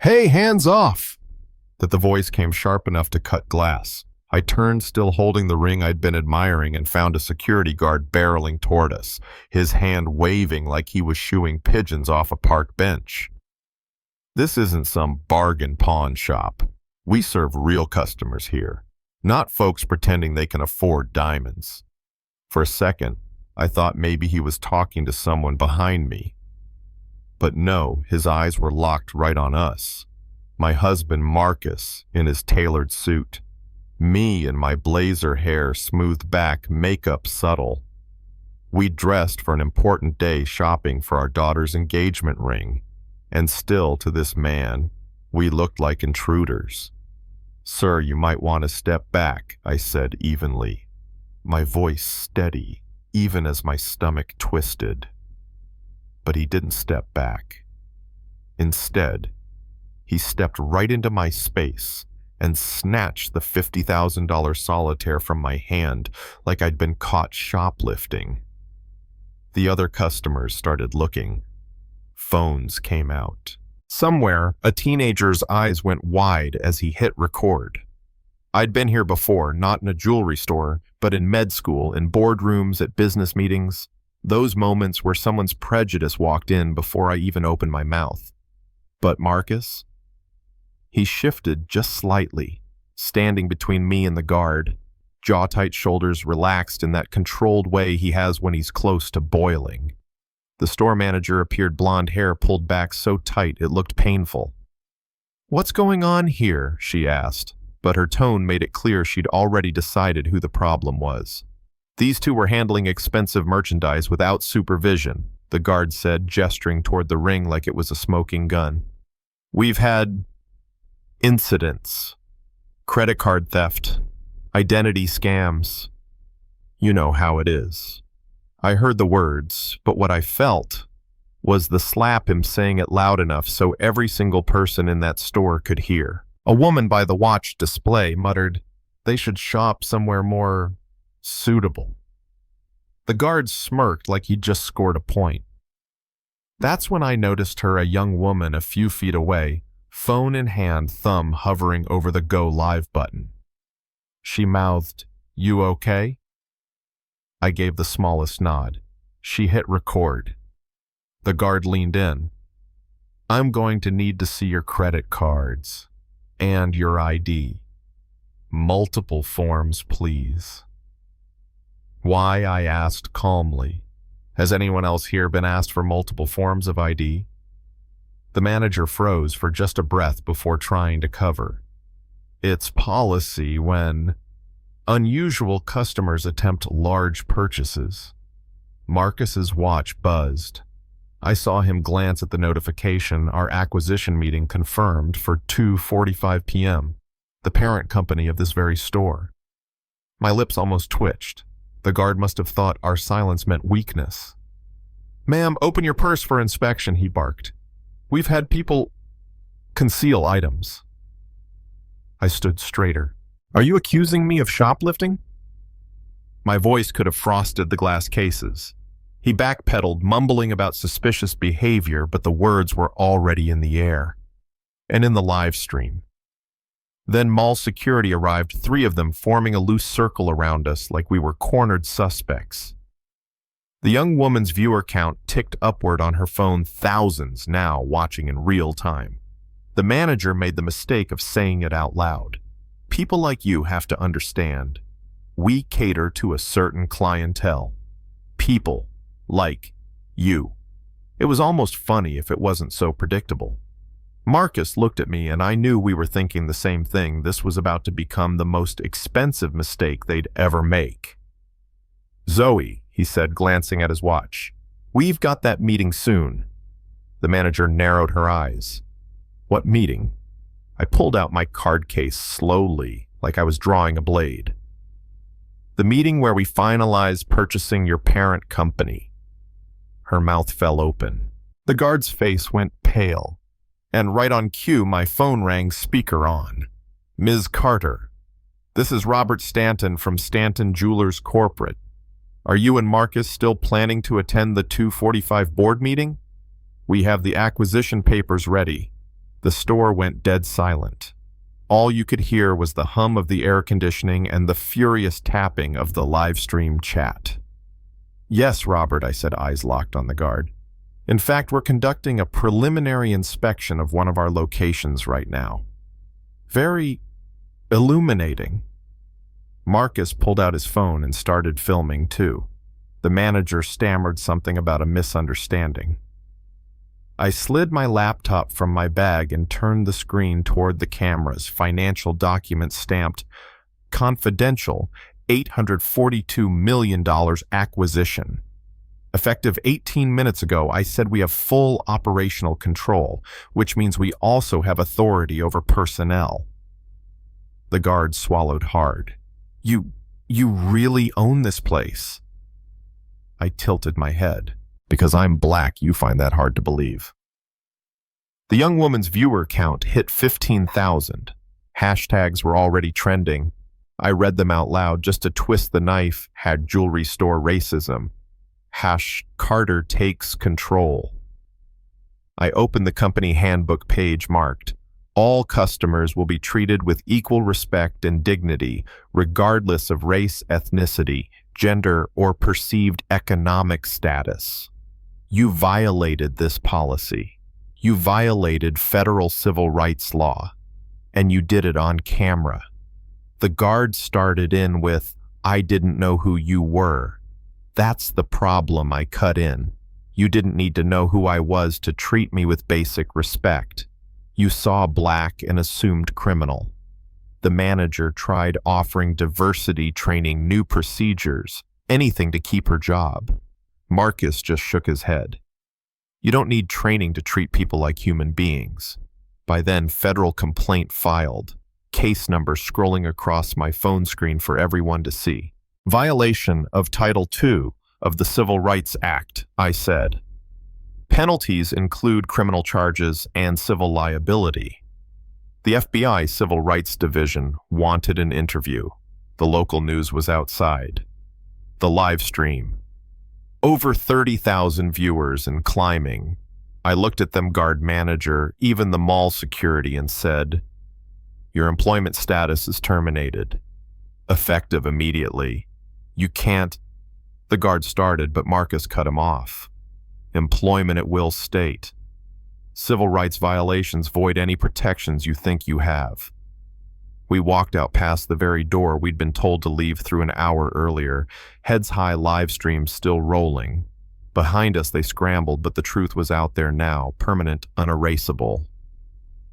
"Hey, hands off!" That the voice came sharp enough to cut glass. I turned, still holding the ring I'd been admiring, and found a security guard barreling toward us, his hand waving like he was shooing pigeons off a park bench. This isn't some bargain pawn shop. We serve real customers here, not folks pretending they can afford diamonds. For a second, I thought maybe he was talking to someone behind me. But no, his eyes were locked right on us. My husband Marcus in his tailored suit. Me in my blazer hair smoothed back, makeup subtle. We'd dressed for an important day shopping for our daughter's engagement ring. And still, to this man, we looked like intruders. "Sir, you might want to step back," I said evenly, my voice steady, even as my stomach twisted. But he didn't step back. Instead, he stepped right into my space and snatched the $50,000 solitaire from my hand like I'd been caught shoplifting. The other customers started looking. Phones came out. Somewhere, a teenager's eyes went wide as he hit record. I'd been here before, not in a jewelry store, but in med school, in boardrooms, at business meetings. Those moments where someone's prejudice walked in before I even opened my mouth. But Marcus? He shifted just slightly, standing between me and the guard, jaw-tight shoulders relaxed in that controlled way he has when he's close to boiling. The store manager appeared, blonde hair pulled back so tight it looked painful. "What's going on here?" she asked, but her tone made it clear she'd already decided who the problem was. "These two were handling expensive merchandise without supervision," the guard said, gesturing toward the ring like it was a smoking gun. "We've had incidents, credit card theft, identity scams. You know how it is." I heard the words, but what I felt was the slap him saying it loud enough so every single person in that store could hear. A woman by the watch display muttered, "They should shop somewhere more suitable." The guard smirked like he'd just scored a point. That's when I noticed her, a young woman a few feet away, phone in hand, thumb hovering over the Go Live button. She mouthed, "You okay?" I gave the smallest nod. She hit record. The guard leaned in. "I'm going to need to see your credit cards and your ID. Multiple forms, please." "Why?" I asked calmly. "Has anyone else here been asked for multiple forms of ID?" The manager froze for just a breath before trying to cover. "It's policy when unusual customers attempt large purchases." Marcus's watch buzzed. I saw him glance at the notification, our acquisition meeting confirmed for 2:45 p.m., the parent company of this very store. My lips almost twitched. The guard must have thought our silence meant weakness. "Ma'am, open your purse for inspection," he barked. "We've had people conceal items." I stood straighter. "Are you accusing me of shoplifting?" My voice could have frosted the glass cases. He backpedaled, mumbling about suspicious behavior, but the words were already in the air and in the live stream. Then mall security arrived, 3 of them forming a loose circle around us like we were cornered suspects. The young woman's viewer count ticked upward on her phone, thousands now watching in real time. The manager made the mistake of saying it out loud. "People like you have to understand. We cater to a certain clientele. People like you." It was almost funny if it wasn't so predictable. Marcus looked at me and I knew we were thinking the same thing. This was about to become the most expensive mistake they'd ever make. "Zoe," he said, glancing at his watch, "we've got that meeting soon." The manager narrowed her eyes. "What meeting?" I pulled out my card case slowly, like I was drawing a blade. "The meeting where we finalize purchasing your parent company." Her mouth fell open. The guard's face went pale, and right on cue, my phone rang, speaker on. "Ms. Carter, this is Robert Stanton from Stanton Jewelers Corporate. Are you and Marcus still planning to attend the 2:45 board meeting? We have the acquisition papers ready. The store went dead silent. All you could hear was the hum of the air conditioning and the furious tapping of the live stream chat. "Yes, Robert," I said, eyes locked on the guard. "In fact, we're conducting a preliminary inspection of one of our locations right now. Very illuminating." Marcus pulled out his phone and started filming too. The manager stammered something about a misunderstanding. I slid my laptop from my bag and turned the screen toward the camera's financial document stamped "Confidential, $842 million acquisition." Effective 18 minutes ago, I said we have full operational control, which means we also have authority over personnel. The guard swallowed hard. You really own this place?" I tilted my head. "Because I'm black, you find that hard to believe." The young woman's viewer count hit 15,000. Hashtags were already trending. I read them out loud just to twist the knife. Had jewelry store racism. Carter takes control. I opened the company handbook page marked, "All customers will be treated with equal respect and dignity, regardless of race, ethnicity, gender, or perceived economic status." You violated this policy. You violated federal civil rights law, and you did it on camera. The guard started in with, "I didn't know who you were." That's the problem, I cut in. You didn't need to know who I was to treat me with basic respect. You saw black and assumed criminal. The manager tried offering diversity training, new procedures, anything to keep her job. Marcus just shook his head. You don't need training to treat people like human beings. By then, federal complaint filed. Case number scrolling across my phone screen for everyone to see. Violation of Title II of the Civil Rights Act, I said. Penalties include criminal charges and civil liability. The FBI Civil Rights Division wanted an interview. The local news was outside. The live stream. Over 30,000 viewers and climbing. I looked at them, guard manager, even the mall security, and said, "Your employment status is terminated. Effective immediately. You can't..." The guard started, but Marcus cut him off. "Employment at will state. Civil rights violations void any protections you think you have." We walked out past the very door we'd been told to leave through an hour earlier, heads high, live stream still rolling. Behind us they scrambled, but the truth was out there now, permanent, unerasable.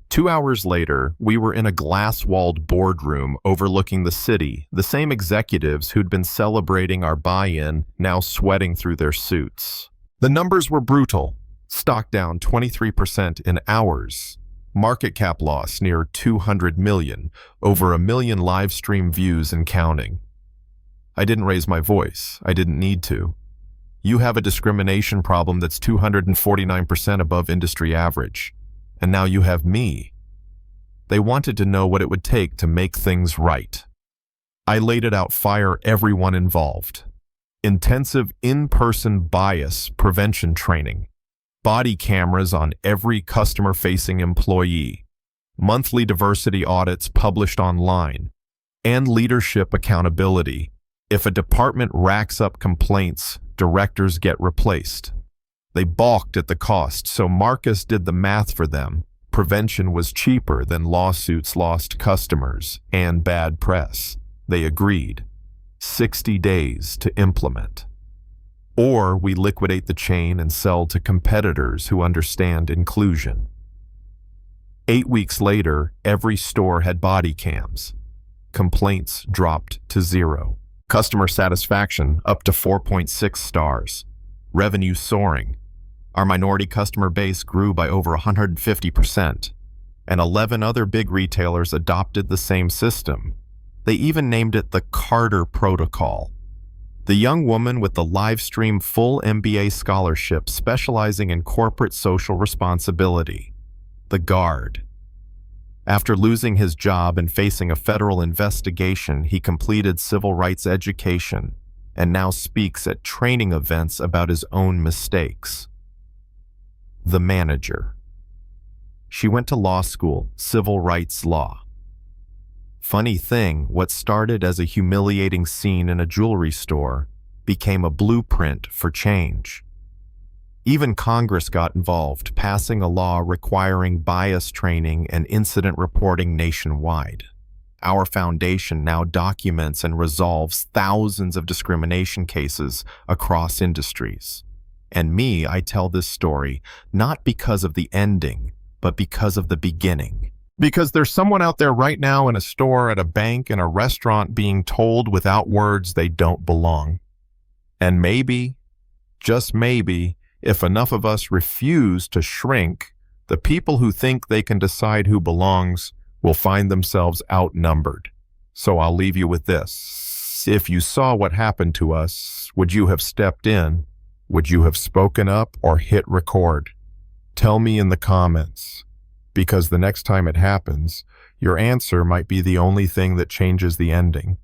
2 hours later, we were in a glass-walled boardroom overlooking the city, the same executives who'd been celebrating our buy-in, now sweating through their suits. The numbers were brutal. Stock down 23% in hours. Market cap loss near 200 million, over 1 million live stream views and counting. I didn't raise my voice. I didn't need to. You have a discrimination problem that's 249% above industry average. And now you have me. They wanted to know what it would take to make things right. I laid it out, fire everyone involved. Intensive in-person bias prevention training. Body cameras on every customer-facing employee. Monthly diversity audits published online. And leadership accountability. If a department racks up complaints, directors get replaced. They balked at the cost, so Marcus did the math for them. Prevention was cheaper than lawsuits, lost customers, and bad press. They agreed. 60 days to implement. Or we liquidate the chain and sell to competitors who understand inclusion. 8 weeks later, every store had body cams. Complaints dropped to 0. Customer satisfaction up to 4.6 stars. Revenue soaring. Our minority customer base grew by over 150%, and 11 other big retailers adopted the same system. They even named it the Carter Protocol. The young woman with the live stream full MBA scholarship specializing in corporate social responsibility. The guard. After losing his job and facing a federal investigation, he completed civil rights education and now speaks at training events about his own mistakes. The manager. She went to law school, civil rights law. Funny thing, what started as a humiliating scene in a jewelry store became a blueprint for change. Even Congress got involved, passing a law requiring bias training and incident reporting nationwide. Our foundation now documents and resolves thousands of discrimination cases across industries. And me, I tell this story not because of the ending, but because of the beginning. Because there's someone out there right now in a store, at a bank, in a restaurant being told without words they don't belong. And maybe, just maybe, if enough of us refuse to shrink, the people who think they can decide who belongs will find themselves outnumbered. So I'll leave you with this. If you saw what happened to us, would you have stepped in? Would you have spoken up or hit record? Tell me in the comments, because the next time it happens, your answer might be the only thing that changes the ending.